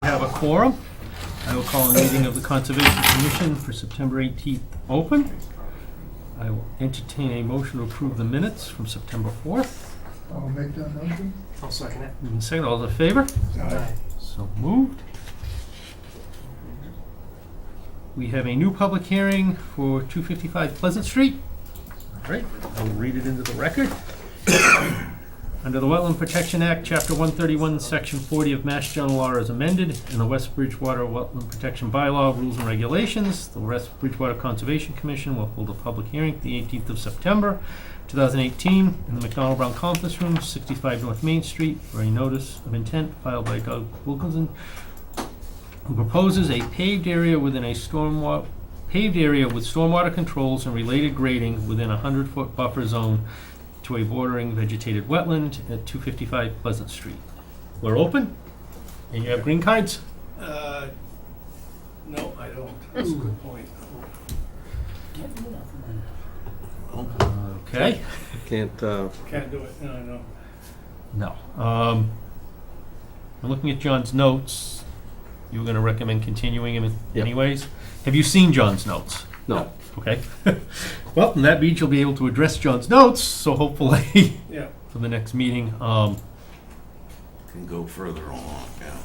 Have a quorum. I will call a meeting of the Conservation Commission for September 18th open. I will entertain a motion to approve the minutes from September 4th. I'll make that motion. I'll second it. Moving second, all those in favor? Aye. So moved. We have a new public hearing for 255 Plesent Street. All right, I will read it into the record. Under the Wetland Protection Act, Chapter 131, Section 40 of Mass General Law is amended, and the West Bridgewater Wetland Protection Bylaw, Rules and Regulations, the West Bridgewater Conservation Commission will hold a public hearing the 18th of September, 2018, in the McDonald Brown Conference Room, 65 North Main Street, for a notice of intent filed by Doug Wilkinson, who proposes a paved area with stormwater controls and related grading within a 100-foot buffer zone to a bordering vegetated wetland at 255 Plesent Street. We're open, and you have green cards? No, I don't. That's a good point. Okay. Can't, Can't do it, no, I know. No. I'm looking at John's notes. You were going to recommend continuing him Yep. anyways. Have you seen John's notes? no. Okay. Well, in that means you'll be able to address John's notes, so hopefully Yeah. for the next meeting. Can go further along, yeah.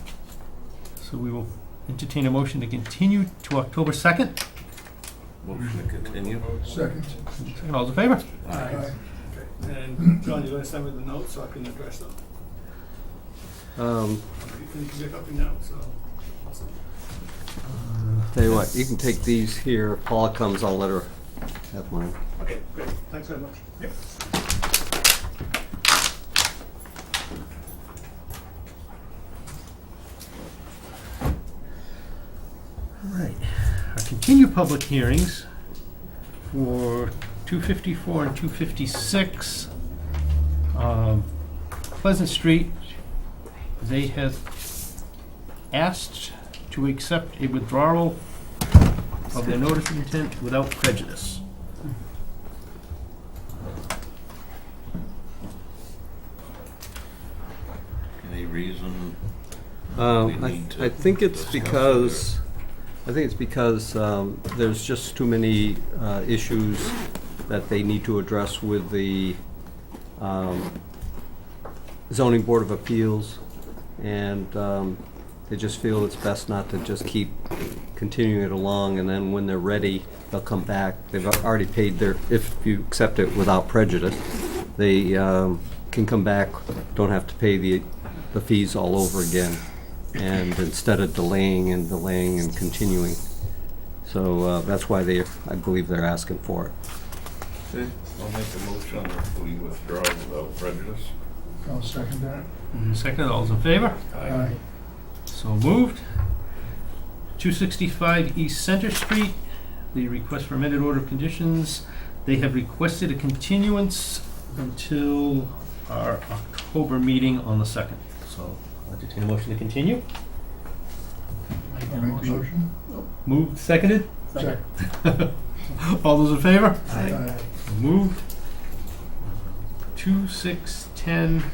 So we will entertain a motion to continue to October 2nd. Motion to continue. Second. Second, all those in favor? Aye. Okay, and John, you're gonna send me the notes so I can address them? You can pick up your notes, so. Awesome. Tell you what, you can take these here. Paula comes, I'll let her have mine. Okay, great, thanks very much. Yep. All right. Our continued public hearings for 254 and 256 Pleasant Street, they have asked to accept a withdrawal of their notice of intent without prejudice. Any reason? I need to I think it's discuss because there's just too many issues that they need to address with the zoning board of appeals, and they just feel it's best not to just keep continuing it along, and then when they're ready, they'll come back. They've already paid their, if you accept it without prejudice, they can come back, don't have to pay the fees all over again, and instead of delaying and continuing. So that's why I believe they're asking for it. Okay, I'll make a motion that we withdraw without prejudice. I'll second that. Second, all those in favor? Aye. So moved. 265 East Center Street, the request for amended order of conditions. They have requested a continuance until our October meeting on the 2nd. So I'll entertain a motion to continue. I'll make the motion. Moved, seconded? Second. All those in favor? Aye. Moved. 2610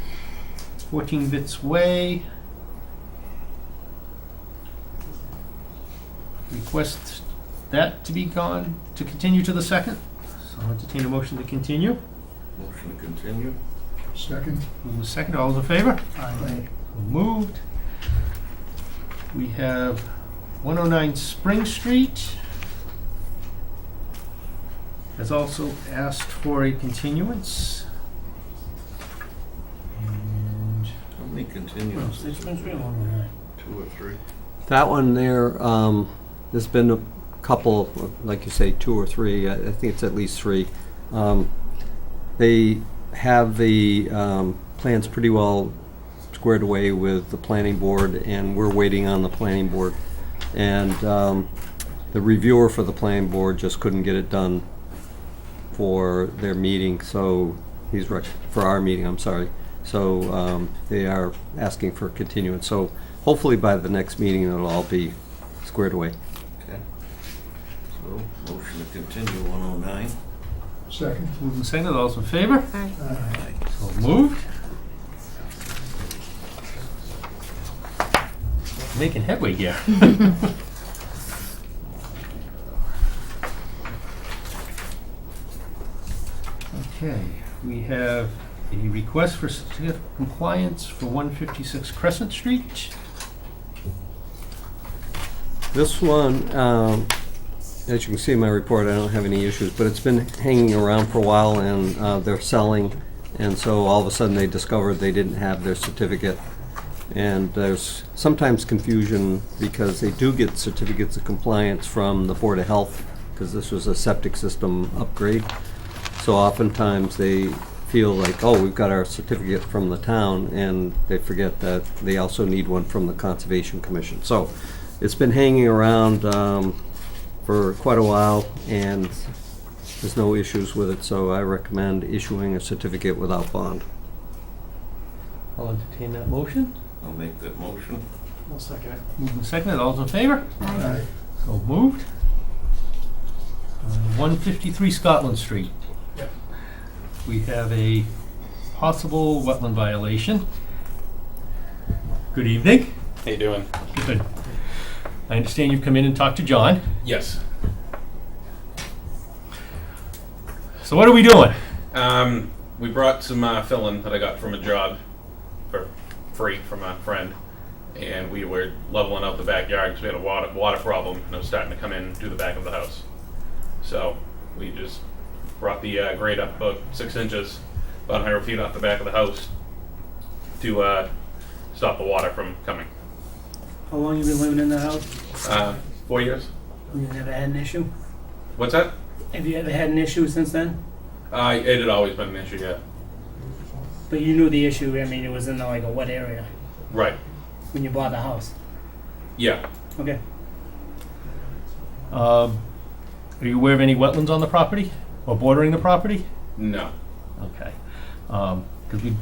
14 Bits Way. Request that to be gone, to continue to the 2nd. So I'll entertain a motion to continue. Motion to continue. Second. Moving to second, all those in favor? Aye. Moved. We have 109 Spring Street. Has also asked for a continuance. And How many continuances? It's been real long, 2 or 3? That one there, there's been a couple, like you say, 2 or 3, I think it's at least 3. They have the plans pretty well squared away with the planning board, and we're waiting on the planning board. And the reviewer for the planning board just couldn't get it done for their meeting, so for our meeting, I'm sorry. So they are asking for continuance. So hopefully by the next meeting, it'll all be squared away. Okay. So, motion to continue 109. Second. moving to second, all those in favor? Aye. So moved. making headway here. Okay, we have a request for certificate of compliance for 156 Crescent Street. This one, as you can see in my report, I don't have any issues, but it's been hanging around for a while, and they're selling, and so all of a sudden they discovered they didn't have their certificate. And there's sometimes confusion because they do get certificates of compliance from the Board of Health, because this was a septic system upgrade. So oftentimes they feel like, oh, we've got our certificate from the town, and they forget that they also need one from the Conservation Commission. So it's been hanging around for quite a while, and there's no issues with it, so I recommend issuing a certificate without bond. I'll entertain that motion. I'll make that motion. I'll second it. Moved and seconded, all those in favor? Aye. So moved. 153 Scotland Street. Yep. We have a possible wetland violation. Good evening. How you doing? Good. I understand you've come in and talked to John. Yes. So what are we doing? We brought some fill-in that I got from a job for free from a friend, and we were leveling out the backyard because we had a water problem, and it was starting to come in through the back of the house. So we just brought the grade up about 6 inches, about 100 feet off the back of the house to stop the water from coming. How long you been living in the house? 4 years. You never had an issue? What's that? Have you ever had an issue since then? It had always been an issue, yeah. But you knew the issue, I mean, it was in like a wet area Right. when you bought the house. Yeah. Okay. Are you aware of any wetlands on the property or bordering the property? No. Okay. Because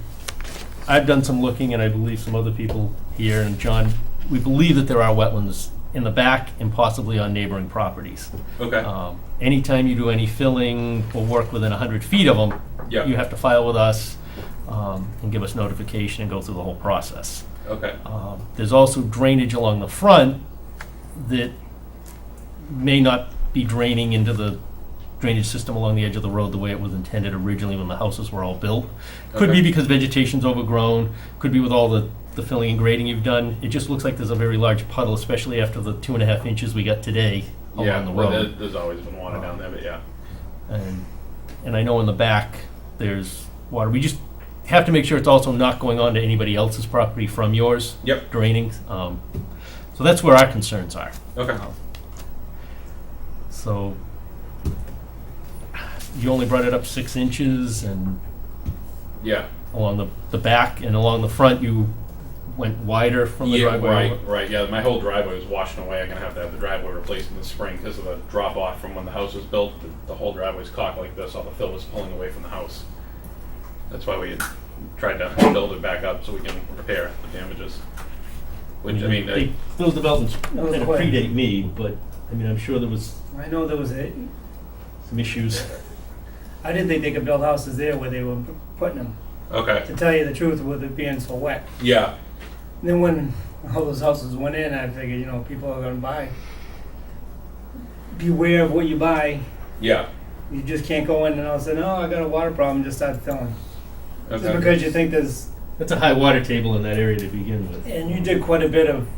I've done some looking, and I believe some other people here, and John, we believe that there are wetlands in the back and possibly on neighboring properties. Okay. Anytime you do any filling or work within 100 feet of them, Yeah. you have to file with us and give us notification and go through the whole process. Okay. There's also drainage along the front that may not be draining into the drainage system along the edge of the road the way it was intended originally when the houses were all built. Could be Okay. because vegetation's overgrown, could be with all the filling and grading you've done. It just looks like there's a very large puddle, especially after the 2.5 inches we got today along the well, road. there's always been water down there, but yeah. And I know in the back, there's water. We just have to make sure it's also not going on to anybody else's property from yours. Yep. Draining. So that's where our concerns are. Okay. So you only brought it up 6 inches, and Yeah. along the back and along the front, you went wider from the Yeah, driveway. right. Yeah, my whole driveway was washing away. I'm gonna have the driveway replaced in the spring because of the drop off from when the house was built. The whole driveway's cocked like this. All the fill was pulling away from the house. That's why we had tried to build it back up so we can repair the damages. Which I mean, Those developments That was kind of quick. predate me, but I mean, I'm sure there was I know there was a, some issues. I didn't think they could build houses there where they were putting them, okay. to tell you the truth, with it being so wet. Yeah. And then when all those houses went in, I figured, you know, people are gonna buy. Beware of what you buy. Yeah. You just can't go in and all of a sudden, oh, I got a water problem, just start filling. Just Okay. because you think there's, That's a high water table in that area to begin with. and you did quite a bit of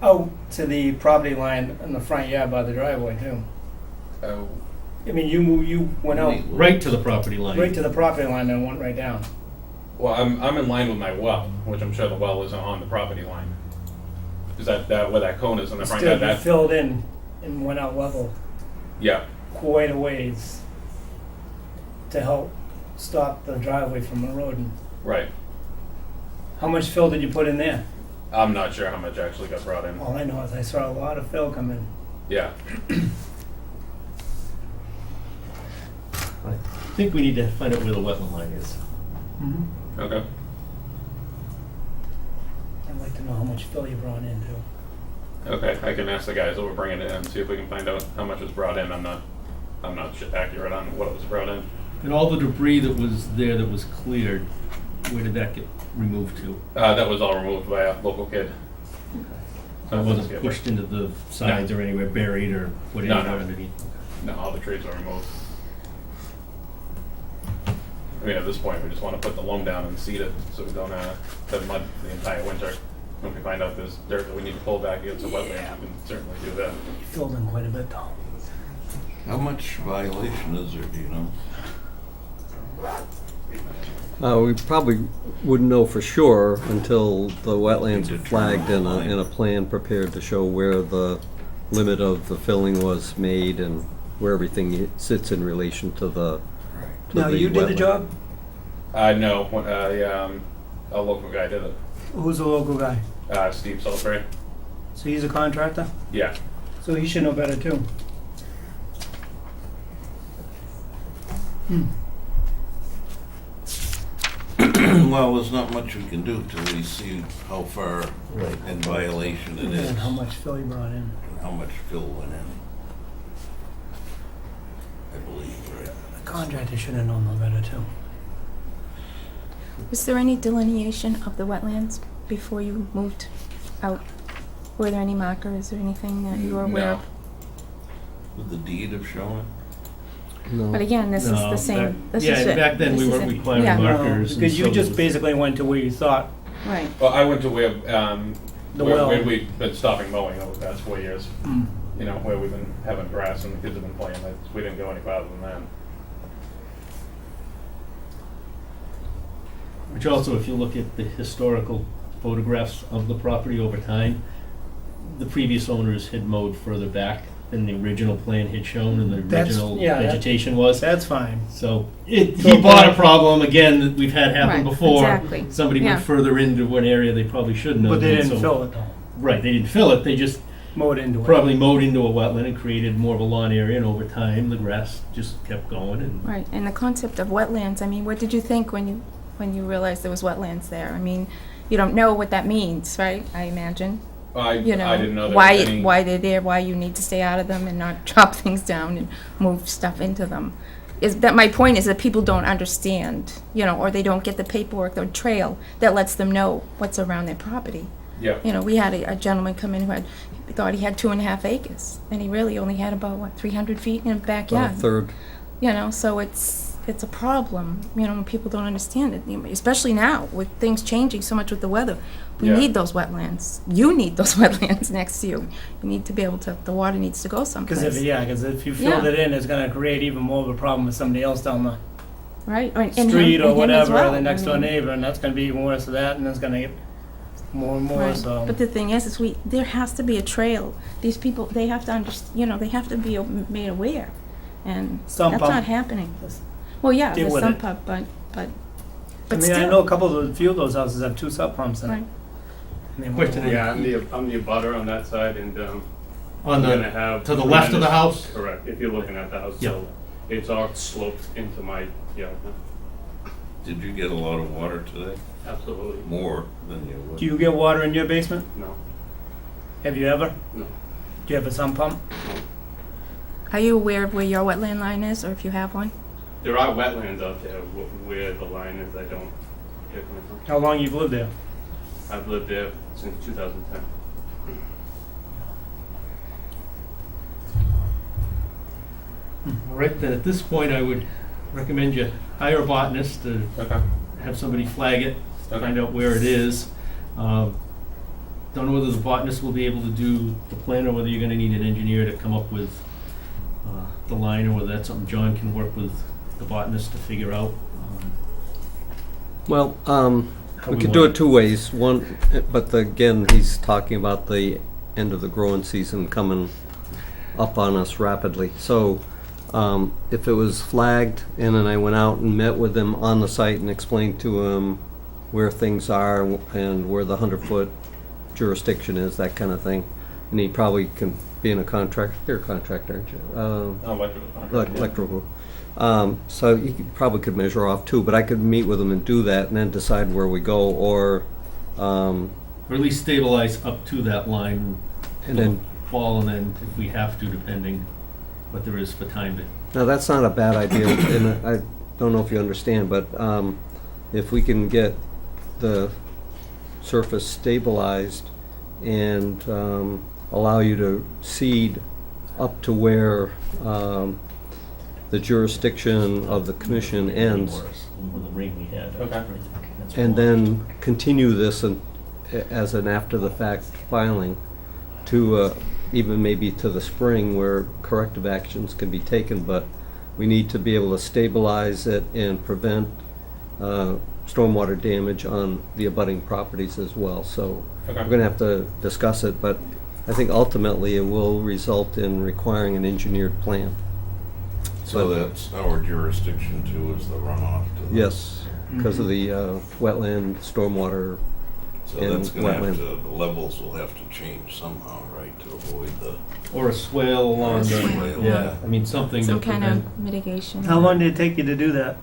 out to the property line in the front yard by the driveway too. Oh, I mean, you went out Right to the property line. right to the property line and went right down. well, I'm in line with my well, which I'm sure the well isn't on the property line. Is that where that cone is in the front Still, yard? you That filled in and went out level yeah. quite a ways to help stop the driveway from eroding. Right. How much fill did you put in there? I'm not sure how much actually got brought in. All I know is I saw a lot of fill come in. Yeah. I think we need to find out where the wetland line is. Okay. I'd like to know how much fill you brought in too. Okay, I can ask the guys that were bringing it in, see if we can find out how much was brought in. I'm not accurate on what was brought in. And all the debris that was there that was cleared, where did that get removed to? That was all removed by a local kid. So it wasn't pushed into the sides or anywhere buried or put No, anywhere no. underneath? No, all the trees are removed. I mean, at this point, we just want to put the loam down and seed it, so we don't have mud the entire winter. When we find out there's dirt that we need to pull back against a wetland, we can certainly do that. Filled in quite a bit though. How much violation is there, do you know? We probably wouldn't know for sure until the wetlands are flagged and a plan prepared to show where the limit of the filling was made and where everything sits in relation to the to Now, you did the wetland. job? No, a local guy did it. Who's the local guy? Steve Salisbury. So he's a contractor? Yeah. So he should know better too. Well, there's not much we can do till we see how far in violation it is And how much fill you brought in. and how much fill went in. I believe, right? The contractor should have known no better too. Was there any delineation of the wetlands before you moved out? Were there any markers or anything that you were aware of? Would the deed have shown it? No. But again, this is No, the same, back- this yeah, is it. back then we This is weren't it. requiring Yeah. markers. and Because you so just was- basically went to where you thought Right. Well, I went to where, the where well. we've been stopping mowing over the past 4 years. Mm. You know, where we've been having grass and the kids have been playing. We didn't go any farther than that. Which also, if you look at the historical photographs of the property over time, the previous owners had mowed further back than the original plan had shown and the That's- original yeah, that- vegetation was. That's fine. So So he bought a but- problem, again, that we've had happen Right, before. exactly. Somebody Yeah. went further into one area they probably shouldn't have. But they and didn't so- fill it though. Right, they didn't fill it, they just Mowed into it. probably mowed into a wetland and created more of a lawn area, and over time, the grass just kept going and. Right, and the concept of wetlands, I mean, what did you think when you realized there was wetlands there? I mean, you don't know what that means, right, I imagine? You know, I didn't know there was any. why they're there, why you need to stay out of them and not chop things down and move stuff into them. Is that my point is that people don't understand, you know, or they don't get the paperwork or trail that lets them know what's around their property. Yeah. You know, we had a gentleman come in who thought he had 2.5 acres, and he really only had about, 300 feet in a About a backyard. third. You know, so it's a problem, you know, when people don't understand it, you know, especially now with things changing so much with the weather. We Yeah. need those wetlands. You need those wetlands next to you. You need to be able to, the water needs to go someplace. Because if you filled Yeah. it in, it's gonna create even more of a problem with somebody else down the Right? And him- street or and him as whatever, well. the next I door mean, neighbor, and that's gonna be even worse of that, and it's gonna get more and more, right. so. But the thing is there has to be a trail. These people, they have to you know, they have to be made aware. And Sump that's pump. not happening. Well, yeah, Deal the with sump it. pump, but I mean, still. I know a couple of, a few of those houses have 2 sub pumps in it. Right. I mean, Question Yeah, I'm the abutter on that side, and On I'm the, gonna have to the left of the tremendous- house? Correct, if you're looking at the house, Yeah. so it's all sloped into my yard now. Did you get a lot of water today? Absolutely, More than you would? Do you get water in your basement? no, Have you ever? no. Do you have a sump pump? Are you aware of where your wetland line is, or if you have one? There are wetlands out there where the line is, I don't get my, How long you've lived there? I've lived there since 2010. All right, then at this point, I would recommend you hire a botanist to Okay. have somebody flag it, Okay. find out where it is. Don't know whether the botanist will be able to do the plan or whether you're gonna need an engineer to come up with the line, or whether that's something John can work with the botanist to figure out. Well, How we we could do want it 2 ways. One, but again, he's talking about the end of the growing season coming up on us rapidly. So, if it was flagged, and then I went out and met with him on the site and explained to him where things are and where the 100-foot jurisdiction is, that kind of thing, and he probably can, being a contractor, you're a contractor, aren't you? Electrical contract, yeah. Electrical. So you probably could measure off too, but I could meet with him and do that and then decide where we go, or, Or at least stabilize up to that line and then, fall, and then if we have to, depending what there is for time to. now that's not a bad idea, and I don't know if you understand, but, if we can get the surface stabilized and allow you to seed up to where the jurisdiction of the commission ends, With the rain we had. Okay. That's and why. then continue this as an after-the-fact filing to even maybe to the spring where corrective actions can be taken, but we need to be able to stabilize it and prevent stormwater damage on the abutting properties as well. So Okay. we're gonna have to discuss it, but I think ultimately it will result in requiring an engineered plan. So that's our jurisdiction too, is the runoff to the. Yes, because of the wetland, stormwater. So that's and gonna have wetland. to, the levels will have to change somehow, right, to avoid the. Or a swale along the, swale. yeah, I mean, something to Some kind prevent. of mitigation. How long did it take you to do that?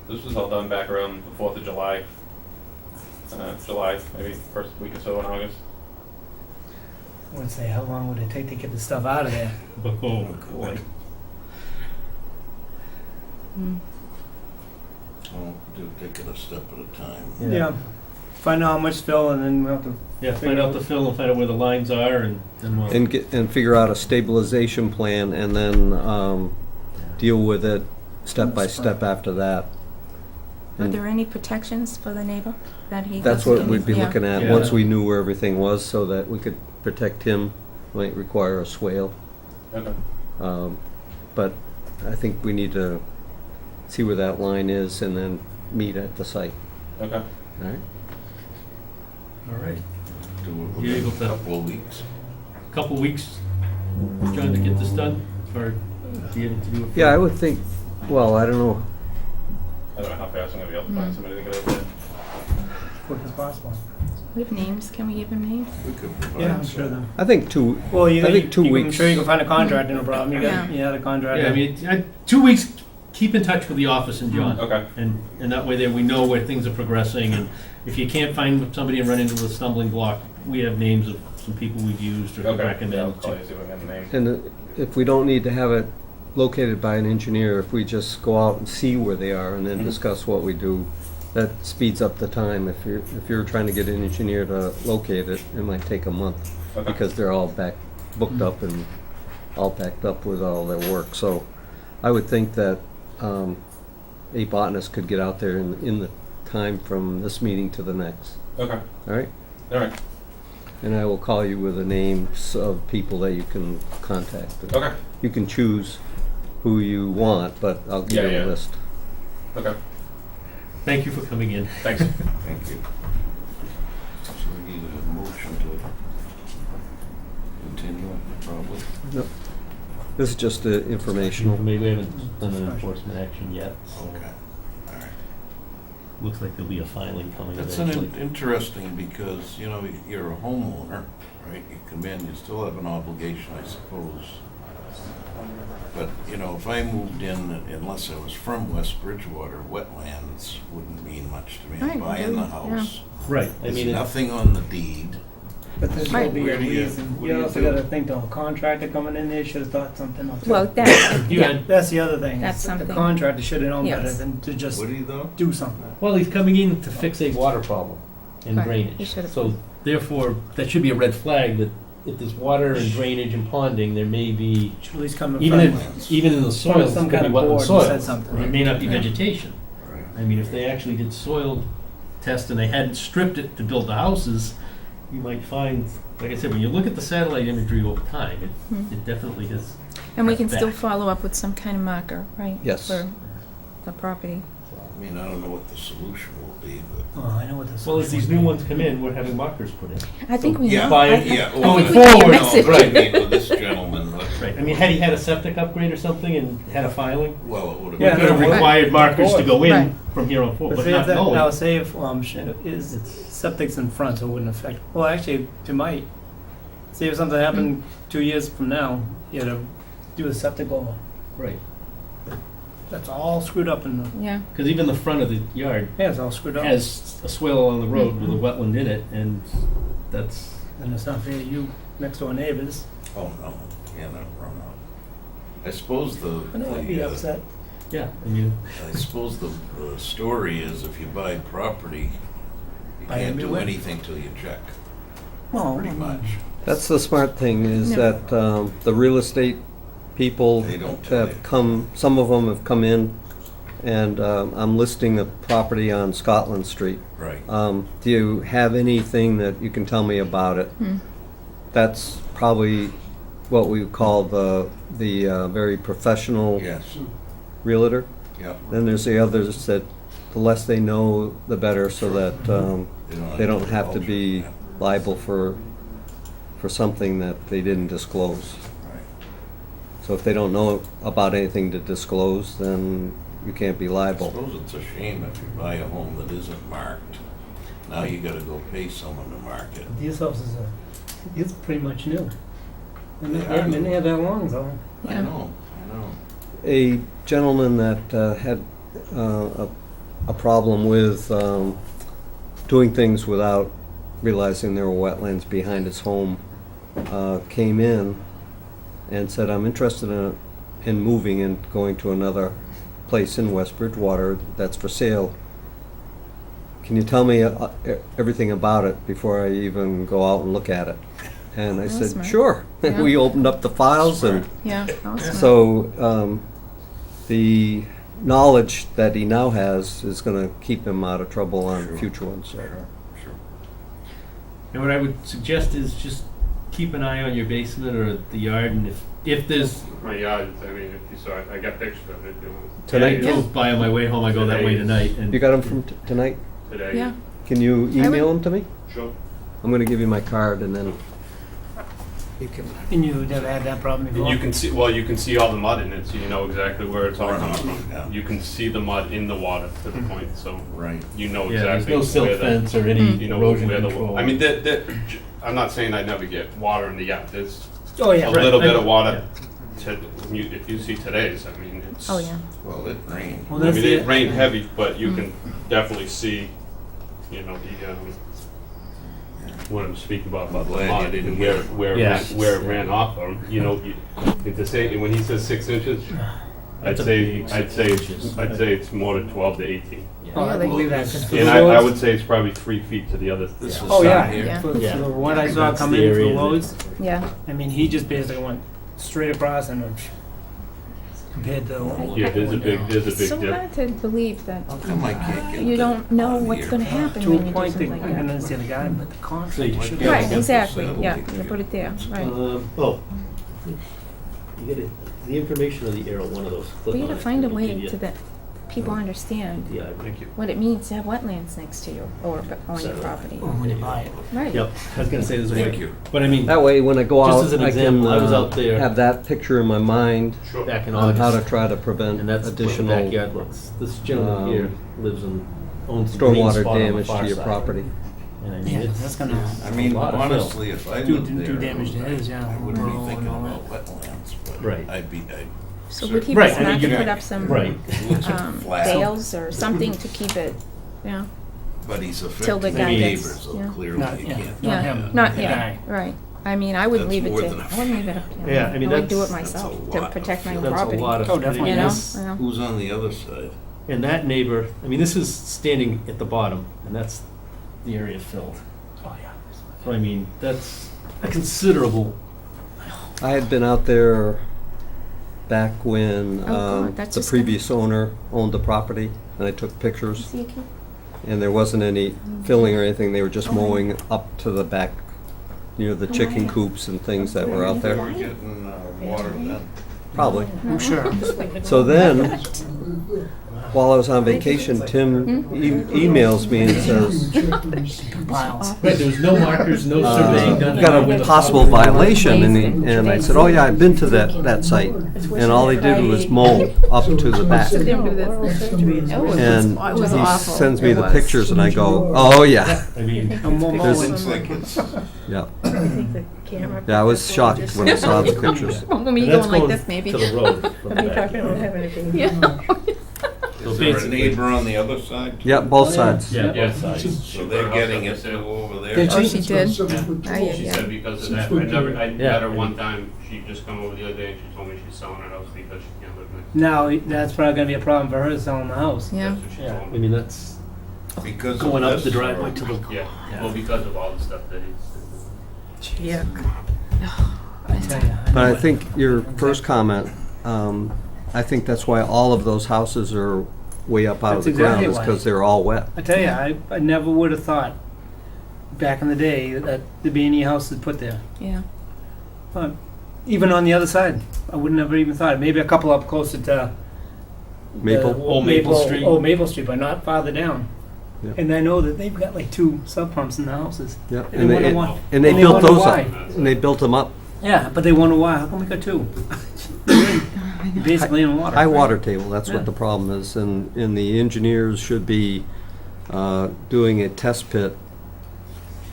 This was all done back around the 4th of July. July, maybe first week or so in August. I would say, how long would it take to get the stuff out of there? Oh, boy. Mm. Well, do take it a step at a time. Yeah. Find out how much fill, and then we'll have to. Yeah, find out the fill and find out where the lines are, and then we'll. And figure out a stabilization plan and then deal with it step by step after that. Are And there any protections for the neighbor that he? that's goes what to? we'd be Yeah. looking at, Yeah. once we knew where everything was, so that we could protect him. Might require a swale. Okay. But I think we need to see where that line is and then meet at the site. Okay. All right? All right. Do it You within able a to- couple of weeks. Couple weeks, John, to get this done, or be able to do it? Yeah, I would think, well, I don't know. I don't know how fast I'm gonna be able to Mm. find somebody to get over there. Quick as possible. We have names, can we give him names? We could provide. Yeah, I'm sure then. I think two, Well, I think 2 I'm weeks. sure you can find a contractor, no problem. You got, Yeah. the contractor. Yeah, I mean, 2 weeks, keep in touch with the office and John. Okay. And that way there, we know where things are progressing, and if you can't find somebody and run into a stumbling block, we have names of some people we've used or Okay. Yeah, I'll recommend. call you, see if I can get the name. And if we don't need to have it located by an engineer, if we just go out and see where they are and then Mhm. discuss what we do, that speeds up the time. If you're trying to get an engineer to locate it, it might take a month Okay. because they're all booked up and all backed up with all their work. So I would think that a botanist could get out there in the time from this meeting to the next. Okay. All right? All right. And I will call you with the names of people that you can contact. Okay. You can choose who you want, but I'll give you Yeah, a yeah. list. Okay. Thank you for coming in. Thanks. Thank you. So we need a motion to continue it, probably. No, this is just informational. Maybe we haven't done an enforcement action yet, so Okay, all right. looks like there'll be a filing coming That's eventually. interesting because, you know, you're a homeowner, right? You come in, you still have an obligation, I suppose. But, you know, if I moved in, unless I was from West Bridgewater, wetlands wouldn't mean much to me. I'm Right, buying the yeah. house. Right, I There's mean, nothing on the deed. But there's Right. gonna be a Where do you- reason. what do You you also do? gotta think the contractor coming in there should have thought something else. Well, that, you yeah, had, That's the other thing. That's is something. The contractor should have known Yes. better than to just Would he though? do something. well, he's coming in to fix a water problem and Right, he drainage. should've- So therefore, that should be a red flag that if there's water and drainage and ponding, there may be, Should at least come in even front. if, even in the soil, From it's some gonna kind be of wetland board and soil. said something. It may not be Yeah. vegetation. Right. I mean, if they actually did soil test and they hadn't stripped it to build the houses, you might find, like I said, when you look at the satellite imagery over time, Hmm. it definitely has. and we can cut still back. follow up with some kind of marker, right? Yes. For the property. I mean, I don't know what the solution will be, but. Oh, I know what this. Well, as these new ones come in, we're having markers put in. I think we Yeah, know. by- I- yeah, I well, think we going got your forward, message. No, but I mean, with this gentleman, Right, I mean, had he had a septic upgrade or something and had a filing, well, it would have we Yeah, could have no, required markers to go Right. in from here on forward, But but say if not that, now knowing. say if, is septic's in front, so it wouldn't affect, well, actually, it might. Say if something happened 2 years from now, you had to do a septic over. Right, That's all screwed up in the, Yeah, because even the front of the yard yeah, it's all screwed up. has a swale along the road with a wetland in it, and that's, And it's not fair to you next door neighbors. Oh, no, can't run out. I suppose I know I'd be upset. yeah, I mean, I suppose the story is if you buy property, you can't do anything till you check, Well, pretty much. That's the smart thing, is No. that the real estate people They don't tell you. have come, some of them have come in, and I'm listing a property on Scotland Street. Right. Do you have anything that you can tell me about it? That's probably what we would call the very professional Yes, realtor. yeah. Then there's the others that the less they know, the better, so that they don't have to be liable for something that they didn't disclose. Right. So if they don't know about anything to disclose, then you can't be I liable. suppose it's a shame if you buy a home that isn't marked. Now you gotta go pay someone to mark it. these houses are, it's pretty much new. And They they are haven't been new. there that long, so. I Yeah. know. A gentleman that had a problem with doing things without realizing there were wetlands behind his home came in and said, I'm interested in moving and going to another place in West Bridgewater that's for sale. Can you tell me everything about it before I even go out and look at it? And I That's said, smart. sure. Yeah. We opened up the files and Yeah, awesome. so the knowledge that he now has is going to keep him out of trouble on Sure. future ones. Sure. And what I would suggest is just keep an eye on your basement or the yard, and if there's, My yard, I mean, if you saw it, I got pictures of it, you know. tonight Yeah. goes by on my way home, I go that way tonight, and. You got him from tonight? Today. Yeah, Can you I would- email him to me? Sure. I'm going to give you my card and then you can. And you never had that problem And before? you can see, well, you can see all the mud in it, so you know exactly where it's all coming from. Yeah. You can see the mud in the water to the point, so Right. you know Yeah, there's exactly no silt where the, fence or any you know, erosion where the, control. I mean, I'm not saying I never get water in the yard, there's Oh, yeah, a right. little bit of water. If you see today's, I mean, it's. oh, yeah. Well, it rained. Well, I that's mean, the- it rained heavy, but you can definitely see, you know, what I'm speaking about the Glad you mud didn't and get where it. Yeah. where it ran off from. You know, it's the same, when he says 6 inches, I'd That's a say, big I'd 6 say, inches. I'd say it's more than 12 to 18. Oh, I Really? believe that. 'cause for And the I roads- would say it's probably 3 feet to the other. This is Oh, yeah, down here. Yeah. For Yeah. for what I saw That's coming the in for the area that- loads, Yeah. I mean, he just basically went straight across and compared to. Yeah, there's a big It's so dip. hard to believe that How come I can't get you that don't know on what's here? gonna happen To when a you do point that I something can like that. understand the guy, but the contract you should should- be. Yeah. Right, exactly, Settled yeah, here. you put it there, right. Oh, you get the information of the arrow, one of those. Click We on gotta it, find a it'll give way you to that people understand the, thank you. what it means to have wetlands next to you or on your Settle. property. Or when you buy it. Right. Yep, I was gonna say there's a Thank way, you. but I mean, That way, when I go Just out, as an I can example, I was out there- have that picture in my mind Sure. back in on how to August, try to prevent and that's what the additional backyard looks. This gentleman here lives in, owns the green stormwater spot on the damage far to your side. property. And I mean, Yeah, it's, that's gonna I mean, A lot of honestly, if I do lived there, damage to his, yeah. I wouldn't Rural be and thinking all about wetlands, but Right. So would he Right, be I mean, smart to you're- put up some right. Flat. bales or something to keep it, yeah, But he's Till the affecting the guy gets- neighbors, so yeah. clearly Not- you yeah. can't. Not yeah, him. not, The yeah, guy. right. I mean, I wouldn't That's leave it more to, than a- I wouldn't leave it up, you know, Yeah, I mean, I would do that's- it myself that's a to lot protect my of- that's a property. lot of. Oh, definitely. You and know, this- you know. Who's on the other side? And that neighbor, I mean, this is standing at the bottom, and that's the area filled. Oh, yeah. So I mean, that's a considerable, I had been out there back when Oh, God, that's the just previous owner owned the property, and I took pictures, See a kid? and there wasn't any filling or anything, they were just Okay. mowing up to the back, near the chicken coops and things that were out We're there, getting water then. probably. I'm sure. So then, while I was on vacation, Tim emails me and says, Piles. right, there was no markers, no surveying done. got with a the possible property. violation, and I said, oh yeah, I've been to that site, and all they did was mow up to the back. Sit there and do this. And It was he awful. sends me It the was. pictures, and I go, oh yeah, I mean, And more There's- mowing. Looks like it's, yeah. I think the camera Yeah, I was shocked when I saw the pictures. Well, me and that's going like this, maybe. to the road from the I'd be talking about backyard. having anything. Yeah. So is there a basically- neighbor on the other side? Yeah, both sides. Yeah, Yeah. both sides. So they're getting it to go over there? Did Oh, she did. She Yeah. said because of that, I met her one time, she just come over the other day and she told me she's selling her house because she can't live next. Now, that's probably gonna be a problem for her selling the house. Yeah. That's what she Yeah, told I me. mean, that's, Because of Going up this, the driveway to the. Yeah, well, because of all the stuff that he's. Yeah. I tell you. But I think your first comment, I think that's why all of those houses are way up out of That's the ground, exactly is why. because they're all wet. I tell you, I never would have thought back in the day that there'd be any houses put there. Yeah. But even on the other side, I would never even thought. Maybe a couple up closer to Maple? Old Maple Street. Old Maple Street, but not farther down. Yeah. And I know that they've got like 2 sub pumps in the houses. Yeah, And and they they, wonder why. and they And they built wonder those why. up, and they built them up. Yeah, but they wonder why. How come we got 2? You're basically in water. High water table, that's Yeah. what the problem is, and the engineers should be doing a test pit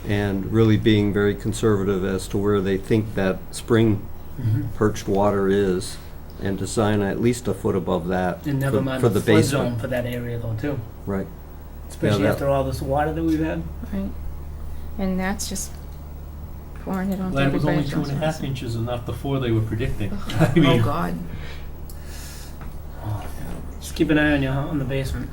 and really being very conservative as to where they think that spring Mhm. perched water is, and design at least a foot above that And never for mind for the the flood zone basement. for that area though too. Right. Especially that- after all this water that we've had. Right. And that's just pouring it on Glad it was only everybody's 2.5 houses. inches and not the 4 they were predicting. I Oh, mean, God. Just keep an eye on the basement.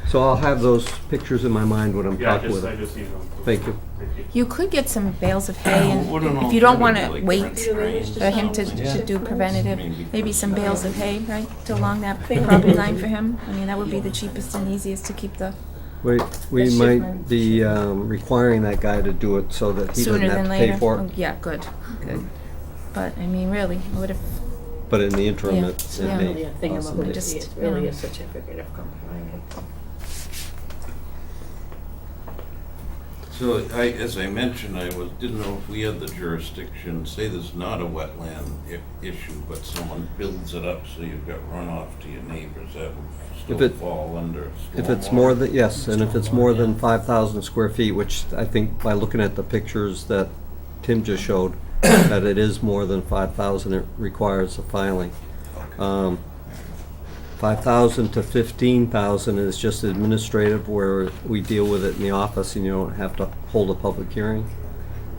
So I'll have those pictures in my mind when I'm Yeah, talking with I them. just emailed him. Thank you. Thank you. You could get some bales of hay, and What an if you don't alternative, wanna like wait French drains for him to sounds- do preventative, Maybe maybe some because- bales of hay, right, to along that property line for him. I mean, that would be the cheapest and easiest to keep the, We The might shipment. be requiring that guy to do it so that he doesn't sooner have than to later. pay for Oh, it. yeah, good, good. But, I mean, really, what if, But in the interim, Yeah, it yeah. may Really a thing of possibly. a, Just, it's you really know. a certificate of compliance. So as I mentioned, didn't know if we had the jurisdiction, say there's not a wetland issue, but someone builds it up so you've got runoff to your neighbors, that would If still it- fall under If it's stormwater? more than, yes, and if it's more than 5,000 square feet, which I think by looking at the pictures that Tim just showed, that it is more than 5,000, it requires a filing. 5,000 to 15,000 is just administrative, where we deal with it in the office and you don't have to hold a public hearing.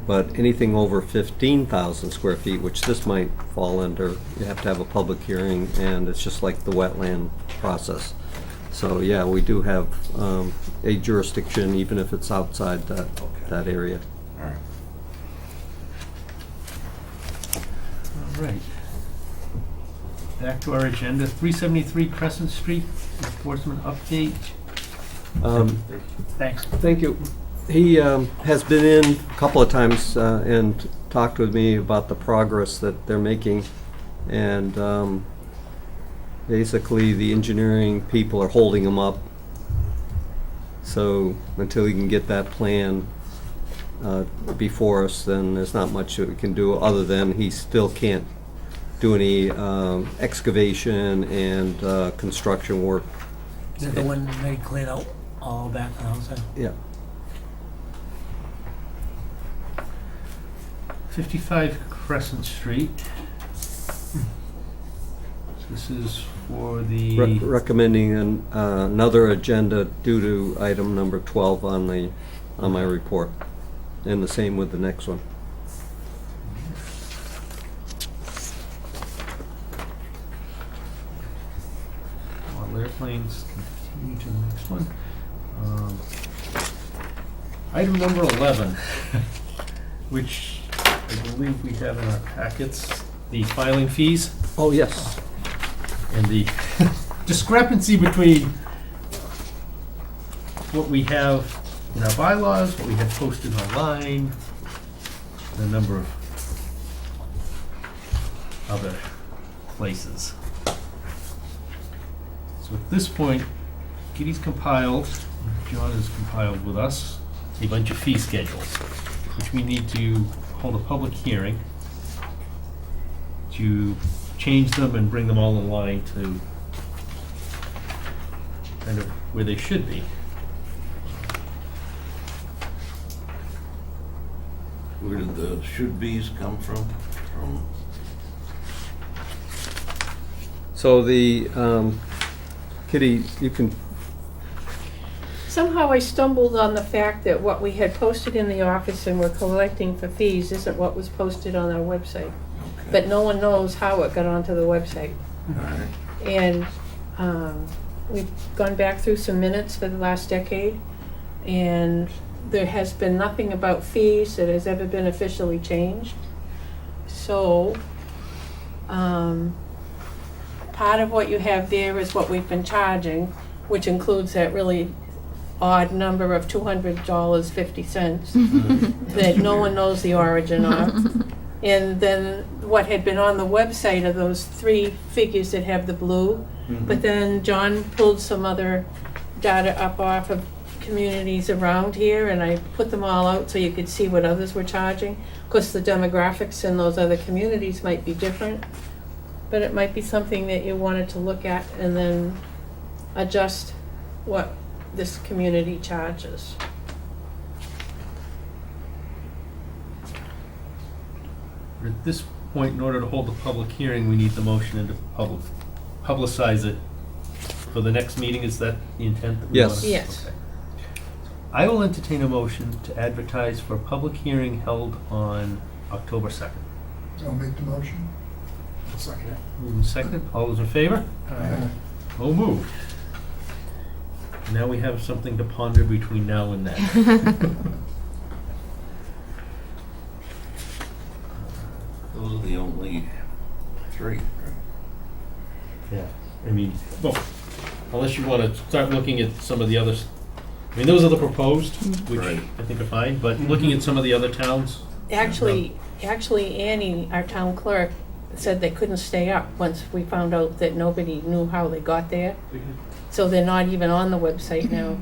But anything over 15,000 square feet, which this might fall under, you have to have a public hearing, and it's just like the wetland process. So, yeah, we do have a jurisdiction, even if it's outside that area. All right. all right. Back to our agenda, 373 Crescent Street, enforcement update. Thanks. Thank you. He has been in a couple of times and talked with me about the progress that they're making. And basically, the engineering people are holding him up. So until he can get that plan before us, then there's not much that we can do, other than he still can't do any excavation and construction work. Is that the one that they cleared out all back of the house? Yeah. 55 Crescent Street. This is for the, Recommending another agenda due to item number 12 on my report. And the same with the next one. while airplanes continue to the next one. Item number 11, which I believe we have in our packets, the filing fees. Oh, yes. And the discrepancy between what we have in our bylaws, what we have posted online, and a number of other places. So at this point, Kitty's compiled, John has compiled with us, a bunch of fee schedules, which we need to hold a public hearing to change them and bring them all in line to kind of where they should be. Where did the should-bes come from? From So the, Kitty, you can, Somehow I stumbled on the fact that what we had posted in the office and were collecting for fees isn't what was posted on our website. okay. But no one knows how it got onto the website. All right. And we've gone back through some minutes for the last decade, and there has been nothing about fees that has ever been officially changed. So, part of what you have there is what we've been charging, which includes that really odd number of $200.50 that no one knows the origin of. And then what had been on the website are those 3 figures that have the blue. But then John pulled some other data up off of communities around here, and I put them all out so you could see what others were charging. Of course, the demographics in those other communities might be different, but it might be something that you wanted to look at and then adjust what this community charges. At this point, in order to hold the public hearing, we need the motion and to publicize it for the next meeting. Is that the intent? That we Yes. wanna- Yes. okay. I will entertain a motion to advertise for a public hearing held on October 2nd. I'll make the motion. Second. Moved and seconded. All those in favor? So moved. Now we have something to ponder between now and then. Those are the only 3, right? Yeah, I mean, well, unless you want to start looking at some of the others. I mean, those are the proposed, which Right. I think are fine, but looking at some of the other towns. Actually, Annie, our town clerk, said they couldn't stay up once we found out that nobody knew how they got there. So they're not even on the website now.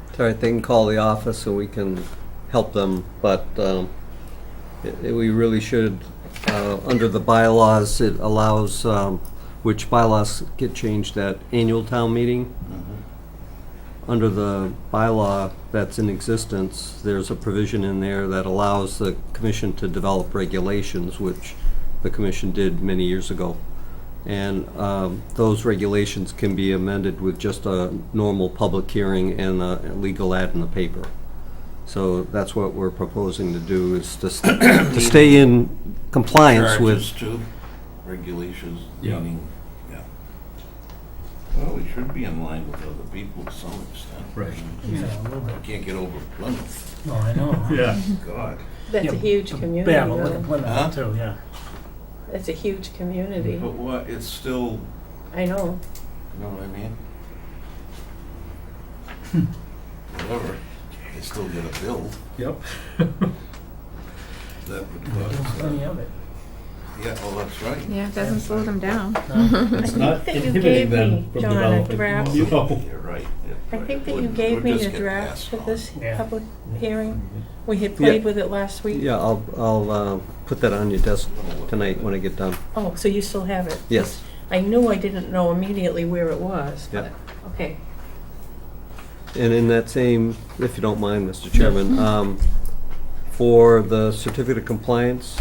It's all right, they can call the office and we can help them, but we really should, under the bylaws, it allows, which bylaws get changed at annual town meeting. Under the bylaw that's in existence, there's a provision in there that allows the commission to develop regulations, which the commission did many years ago. And those regulations can be amended with just a normal public hearing and a legal ad in the paper. So that's what we're proposing to do, is to to stay in compliance with. Charges too, regulations, Yeah. meaning, yeah. Well, we should be in line with other people to some extent. Right. Yeah, a little bit. I can't get over Plymouth, No, I know. Yeah. God. That's a huge community, Yeah, but look at though. Plymouth Huh? too, yeah. That's a huge community. But what, it's still, I know. you know what I mean? Whatever, they still get a bill, Yep. that would There's cost. plenty of it. Yeah, oh, that's right. Yeah, it doesn't slow them down. It's not think you inhibiting gave them me, from John, a developing. draft. You know. You're right. I think that you gave me the draft for this Yeah. public hearing. We had played with it last week. Yeah, I'll put that on your desk tonight when I get done. Oh, so you still have it? Yes. I knew I didn't know immediately where it was, but, Yep. okay. And in that same, if you don't mind, Mr. Chairman, for the certificate of compliance,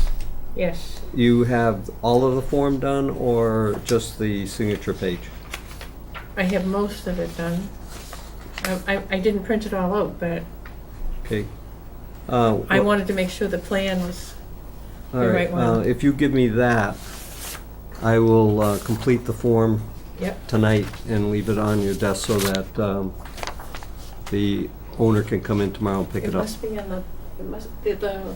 Yes. you have all of the form done or just the signature page? I have most of it done. I didn't print it all out, but Okay. I wanted to make sure the plan was All the right, right one. if you give me that, I will complete the form Yep. tonight and leave it on your desk so that the owner can come in tomorrow and pick It it up. must be in the, it must, the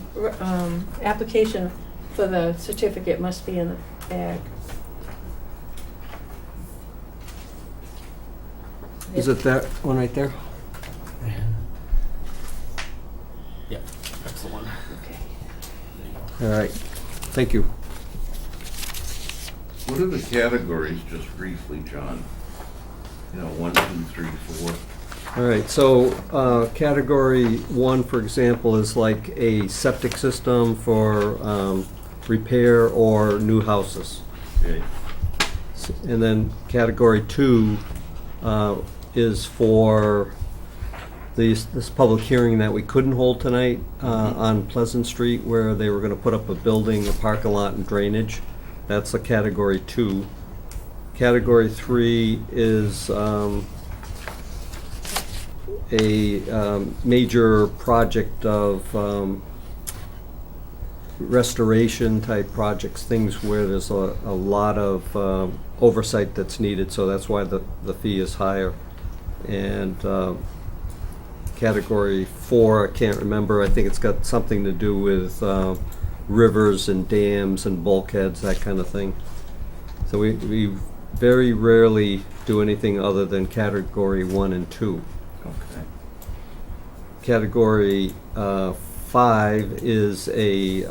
application for the certificate must be in the bag. Is it that one right there? Yeah, that's the one. Okay. All right, thank you. What are the categories, just briefly, John? You know, 1, 2, 3, 4. All right, so category 1, for example, is like a septic system for repair or new houses. Okay. And then category 2 is for this public hearing that we couldn't hold tonight on Plesent Street, where they were gonna put up a building, a parking lot, and drainage. That's a category 2. Category 3 is a major project of restoration type projects, things where there's a lot of oversight that's needed, so that's why the fee is higher. And category 4, I can't remember, I think it's got something to do with rivers and dams and bulkheads, that kind of thing. So we very rarely do anything other than category 1 and 2. Okay. Category 5 is a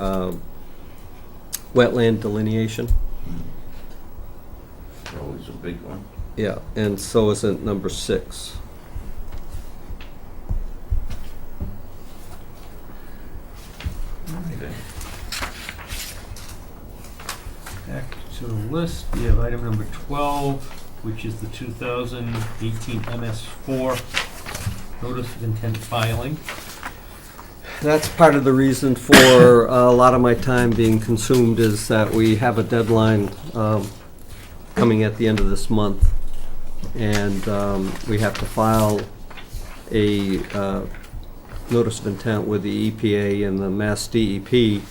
wetland delineation. Always a big one. Yeah, and so is it number 6. Okay. Back to the list, we have item number 12, which is the 2018 MS4 notice of intent filing. That's part of the reason for a lot of my time being consumed is that we have a deadline coming at the end of this month, and we have to file a notice of intent with the EPA and the Mass DEP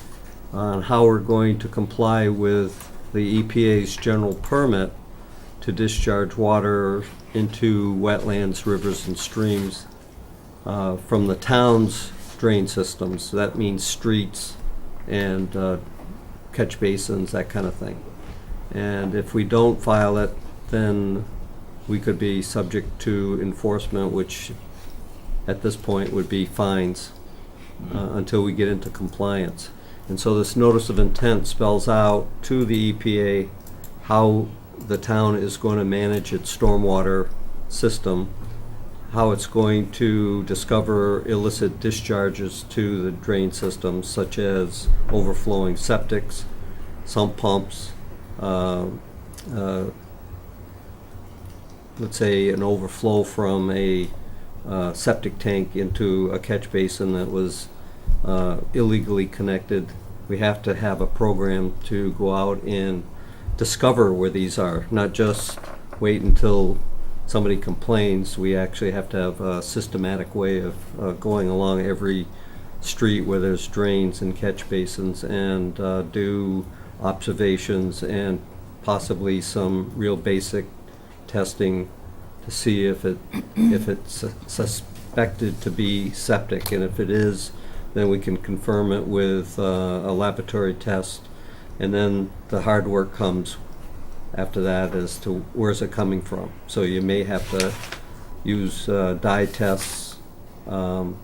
on how we're going to comply with the EPA's general permit to discharge water into wetlands, rivers, and streams from the town's drain systems. That means streets and catch basins, that kind of thing. And if we don't file it, then we could be subject to enforcement, which at this point would be fines until we get into compliance. And so this notice of intent spells out to the EPA how the town is going to manage its stormwater system, how it's going to discover illicit discharges to the drain systems, such as overflowing septics, sump pumps, let's say an overflow from a septic tank into a catch basin that was illegally connected. We have to have a program to go out and discover where these are, not just wait until somebody complains. We actually have to have a systematic way of going along every street where there's drains and catch basins and do observations and possibly some real basic testing to see if it's suspected to be septic, and if it is, then we can confirm it with a laboratory test, and then the hard work comes after that as to where's it coming from. So you may have to use dye tests. You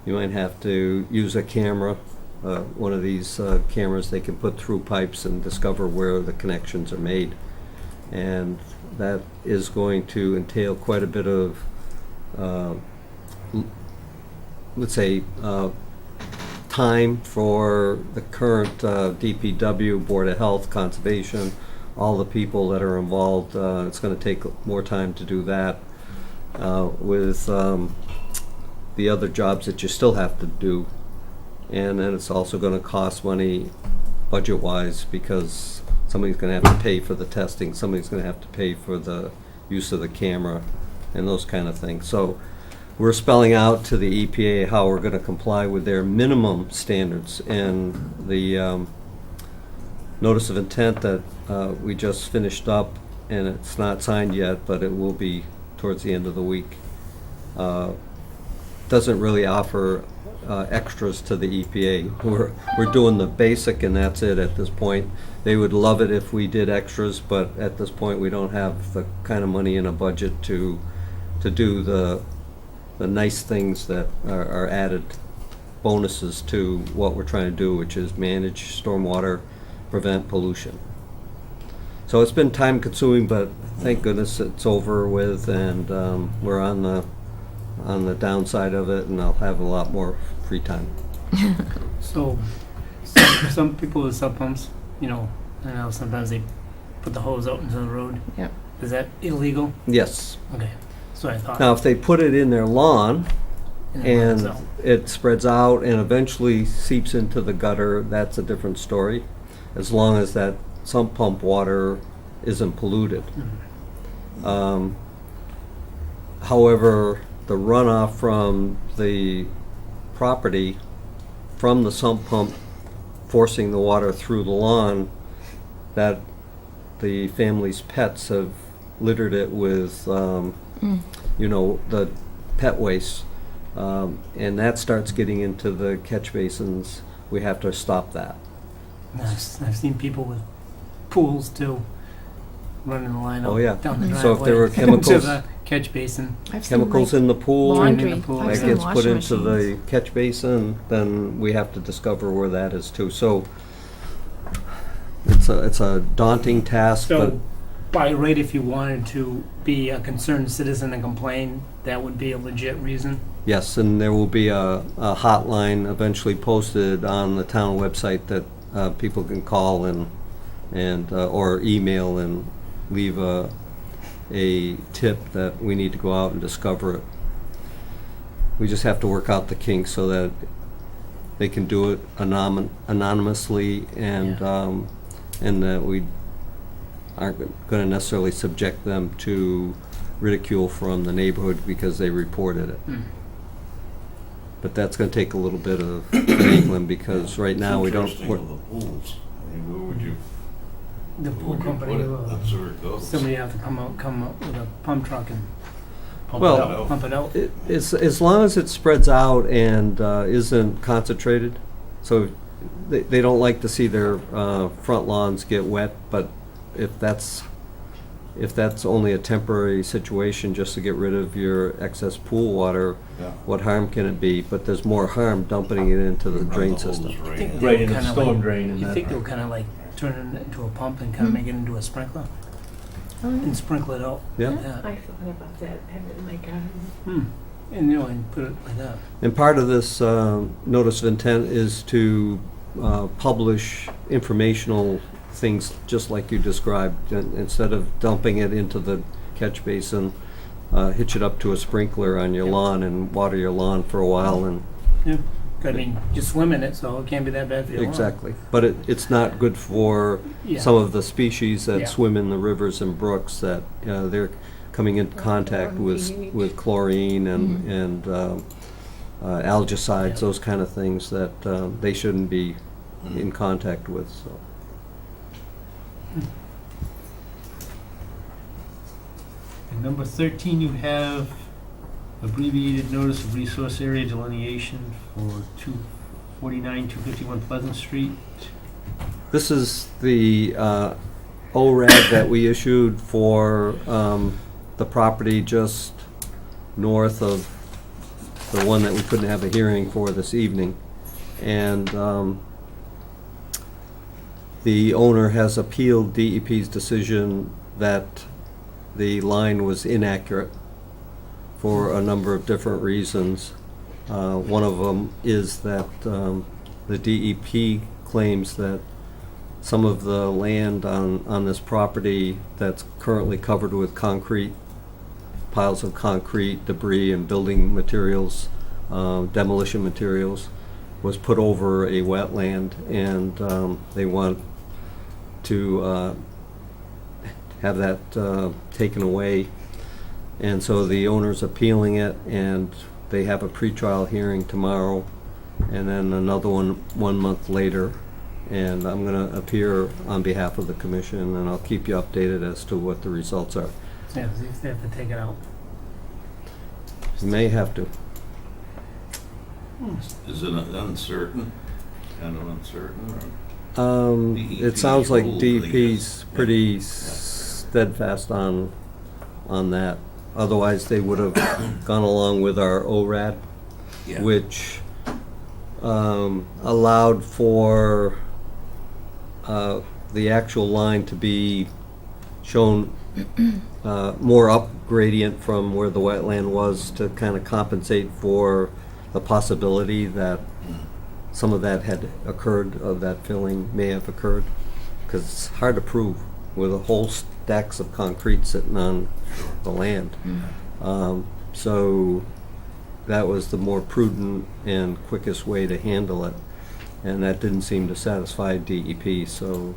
might have to use a camera, one of these cameras they can put through pipes and discover where the connections are made. And that is going to entail quite a bit of, let's say, time for the current DPW, Board of Health, Conservation, all the people that are involved. It's going to take more time to do that with the other jobs that you still have to do. And then it's also going to cost money budget-wise, because somebody's going to have to pay for the testing, somebody's going to have to pay for the use of the camera and those kind of things. So we're spelling out to the EPA how we're going to comply with their minimum standards. And the notice of intent that we just finished up, and it's not signed yet, but it will be towards the end of the week, doesn't really offer extras to the EPA. We're doing the basic, and that's it at this point. They would love it if we did extras, but at this point we don't have the kind of money in a budget to do the nice things that are added bonuses to what we're trying to do, which is manage stormwater, prevent pollution. So it's been time consuming, but thank goodness it's over with, and we're on the downside of it, and I'll have a lot more free time. So, some people with sub pumps, I know sometimes they put the hose out into the road. Yep. Is that illegal? Yes. Okay, that's what I thought. Now, if they put it in their lawn and So- it spreads out and eventually seeps into the gutter, that's a different story, as long as that sump pump water isn't polluted. Mhm. However, the runoff from the property, from the sump pump forcing the water through the lawn, that the family's pets have littered it with, the pet waste. And that starts getting into the catch basins. We have to stop that. I've seen people with pools too, running the line Oh, yeah. out down the driveway. So if there were To chemicals- the catch basin. I've seen, Chemicals like, in the pool, laundry. in the pool. I've that seen gets put washing into the machines. catch basin, then we have to discover where that is too. So it's a daunting task, but So, by right, if you wanted to be a concerned citizen and complain, that would be a legit reason? yes, and there will be a hotline eventually posted on the town website that people can call and or email and leave a tip that we need to go out and discover it. We just have to work out the kinks so that they can do it anonymously and that we aren't going to necessarily subject them to ridicule from the neighborhood because they reported it. But that's going to take a little bit of finagling because right now we don't. It's interesting with the pools. I mean, where would you, The where pool would you company put it? will, That's where it goes. somebody have to come up with a pump truck and Well, pump it out. It's as long as it spreads out and isn't concentrated. So they don't like to see their front lawns get wet, but if that's only a temporary situation just to get rid of your excess pool water, Yeah. what harm can it be? But there's more harm dumping it into the Run drain hose system. right think in. they'll Right in the kinda storm like- drain and You that think part. they'll kind of like turn it into a pump and kind of make it into a sprinkler and sprinkle it out? Yeah. like that. I thought about that, have it in my garden. And, and put it like that. And part of this notice of intent is to publish informational things just like you described. And instead of dumping it into the catch basin, hitch it up to a sprinkler on your lawn and water your lawn for a while. And Yeah. I mean, you swim in it, so it can't be that bad for your lawn. exactly. But it's not good for Yeah. some of the species that Yeah. swim in the rivers and brooks that they're coming into contact with chlorine and algicides, Yeah. those kind of things that they shouldn't be in contact with. So. And number 13, you have abbreviated notice of resource area delineation for 249, 251 Plesent Street. This is the ORAD that we issued for the property just north of the one that we couldn't have a hearing for this evening. And the owner has appealed DEP's decision that the line was inaccurate for a number of different reasons. One of them is that the DEP claims that some of the land on this property that's currently covered with concrete, piles of concrete, debris, and building materials, demolition materials, was put over a wetland, and they want to have that taken away. And so the owner's appealing it, and they have a pretrial hearing tomorrow, and then another one month later. And I'm going to appear on behalf of the commission, and I'll keep you updated as to what the results are. Yeah, see if they have to take it out. You may have to. Is it uncertain? Kind of uncertain? Or? It sounds like ruled, I DEP's guess. pretty steadfast on that. Otherwise, they would have gone along with our ORAD, Yeah. which allowed for the actual line to be shown more up gradient from where the wetland was to kind of compensate for the possibility that some of that had occurred, of that filling may have occurred, because it's hard to prove with a whole stacks of concrete sitting on the land. So that was the more prudent and quickest way to handle it, and that didn't seem to satisfy DEP, so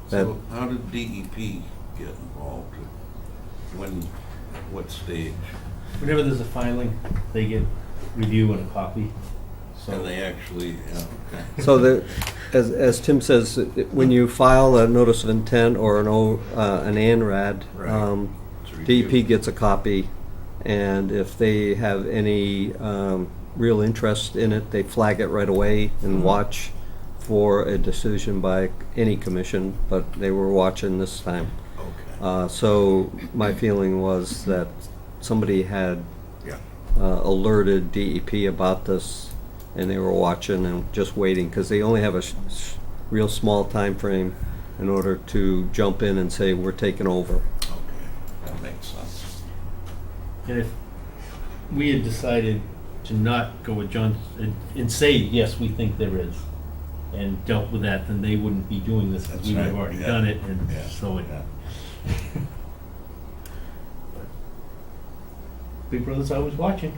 that, So how did DEP get involved? When, at what stage? Whenever there's a filing, they get review and a copy. And they actually, yeah, okay. So as Tim says, when you file a notice of intent or an ANRAD, Right. It's reviewed. DEP gets a copy, and if they have any real interest in it, they flag it right away and watch for a decision by any commission, but they were watching this time. Okay. So my feeling was that somebody had Yeah. alerted DEP about this, and they were watching and just waiting, because they only have a real small time frame in order to jump in and say, we're taking over. Okay, that makes sense. And if we had decided to not go with John and say, yes, we think there is, and dealt with that, then they wouldn't be doing this, because That's we would have right, already yeah. done it, and Yeah, so it. yeah. Big Brother's always watching.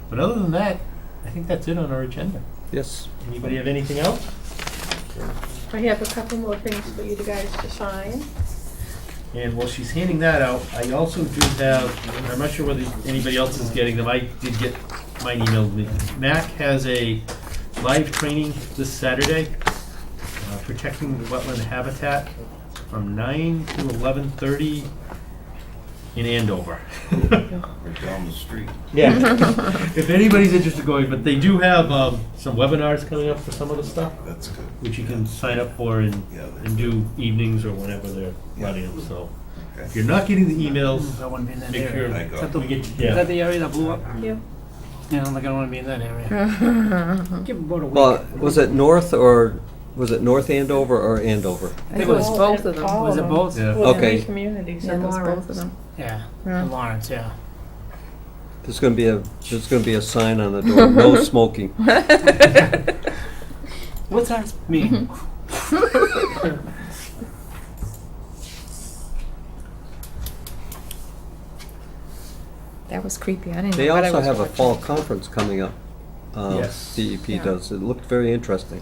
But other than that, I think that's it on our agenda. Yes. Anybody have anything else? I have a couple more things for you guys to sign. And while she's handing that out, I also do have, I'm not sure whether anybody else is getting them, I did get mine emailed to me. MAC has a live training this Saturday, protecting the wetland habitat from 9 to 11:30 in Andover. Right down the street. Yeah. If anybody's interested in going, but they do have some webinars coming up for some of the stuff, That's good. which you can sign up for and Yeah, and do evenings or whenever they're running them, so. Okay. If you're not getting the emails, I wouldn't be in that make sure. area. I Is got that, the, we get, is that yeah. the area that blew up? Yep. Yeah, I don't think I want to be in that area. Give about a week. Well, was it North Andover or Andover? I think it was both of them. All Was of it them. both? Yeah. Well, Okay. three communities Yeah, in it was both of Lawrence. them. Yeah, Yeah. in Lawrence, yeah. There's gonna be a sign on the door, no smoking. What's that mean? That was creepy. I didn't They know what I also was have a watching. fall conference coming up. Yes. DEP Yeah. does. It looked very interesting.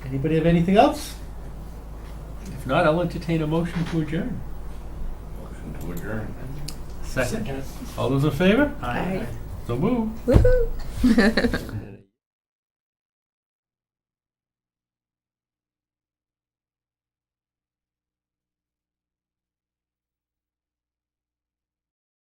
Anybody have anything else? If not, I'll entertain a motion to adjourn. Motion to adjourn. Second. All those in favor? Aye. So move. Woohoo!